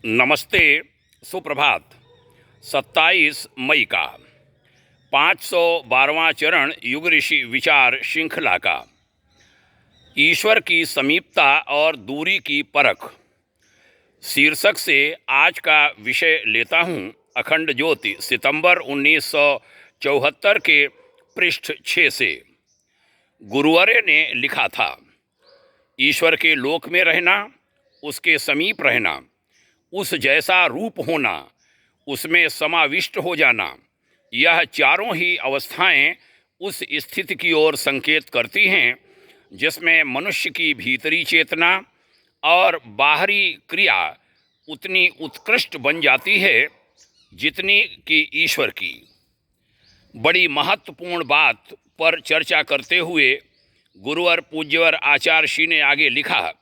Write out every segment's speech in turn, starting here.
नमस्ते, सुप्रभात। 27 मई का 512वां चरण युग ऋषि विचार श्रृंखला का ईश्वर की समीपता और दूरी की परख शीर्षक से आज का विषय लेता हूँ। अखंड ज्योति, सितंबर 1974 के पृष्ठ 6 से। गुरुवर्य ने लिखा था, ईश्वर के लोक में रहना, उसके समीप रहना, उस जैसा रूप होना, उसमें समाविष्ट हो जाना, यह चारों ही अवस्थाएं उस स्थिति की ओर संकेत करती हैं जिसमें मनुष्य की भीतरी चेतना और बाहरी क्रिया उतनी उत्कृष्ट बन जाती है जितनी कि ईश्वर की। बड़ी महत्वपूर्ण बात पर चर्चा करते हुए गुरुवर पूज्यवर आचार्य श्री ने आगे लिखा,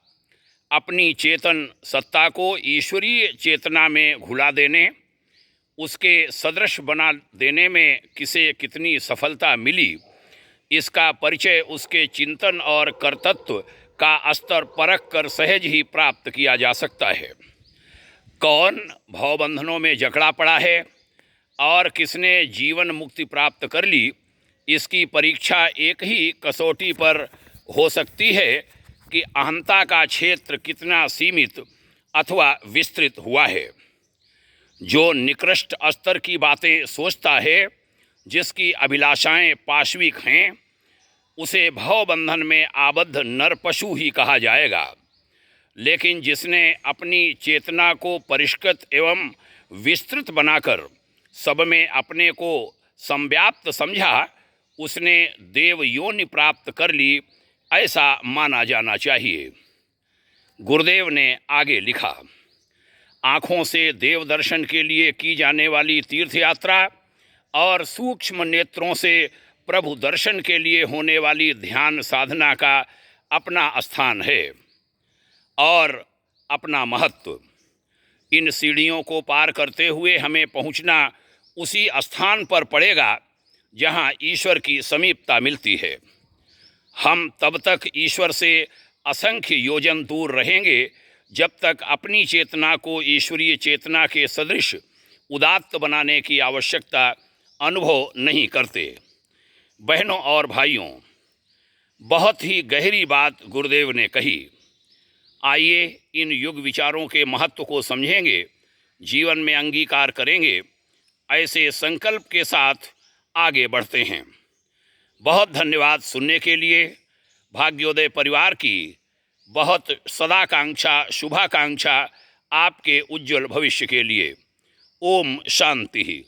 अपनी चेतन सत्ता को ईश्वरीय चेतना में घुला देने, उसके सदृश बना देने में किसे कितनी सफलता मिली, इसका परिचय उसके चिंतन और कर्तृत्व का स्तर परख कर सहज ही प्राप्त किया जा सकता है। कौन भवबंधनों में जकड़ा पड़ा है और किसने जीवन मुक्ति प्राप्त कर ली, इसकी परीक्षा एक ही कसौटी पर हो सकती है कि अहंता का क्षेत्र कितना सीमित अथवा विस्तृत हुआ है। जो निकृष्ट स्तर की बातें सोचता है, जिसकी अभिलाषाएं पाशविक हैं, उसे भवबंधन में आबद्ध नर पशु ही कहा जाएगा। लेकिन जिसने अपनी चेतना को परिष्कृत एवं विस्तृत बनाकर सब में अपने को संव्याप्त समझा, उसने देव योनि प्राप्त कर ली, ऐसा माना जाना चाहिए। गुरुदेव ने आगे लिखा, आँखों से देव दर्शन के लिए की जाने वाली तीर्थ यात्रा और सूक्ष्म नेत्रों से प्रभु दर्शन के लिए होने वाली ध्यान साधना का अपना स्थान है और अपना महत्व। इन सीढ़ियों को पार करते हुए हमें पहुंचना उसी स्थान पर पड़ेगा जहां ईश्वर की समीपता मिलती है। हम तब तक ईश्वर से असंख्य योजन दूर रहेंगे जब तक अपनी चेतना को ईश्वरीय चेतना के सदृश उदात्त बनाने की आवश्यकता अनुभव नहीं करते। बहनों और भाइयों, बहुत ही गहरी बात गुरुदेव ने कही। आइए इन युग विचारों के महत्व को समझेंगे, जीवन में अंगीकार करेंगे। ऐसे संकल्प के साथ आगे बढ़ते हैं। बहुत धन्यवाद सुनने के लिए। भाग्योदय परिवार की बहुत सदाकांक्षा, शुभाकांक्षा आपके उज्जवल भविष्य के लिए। ओम शांति।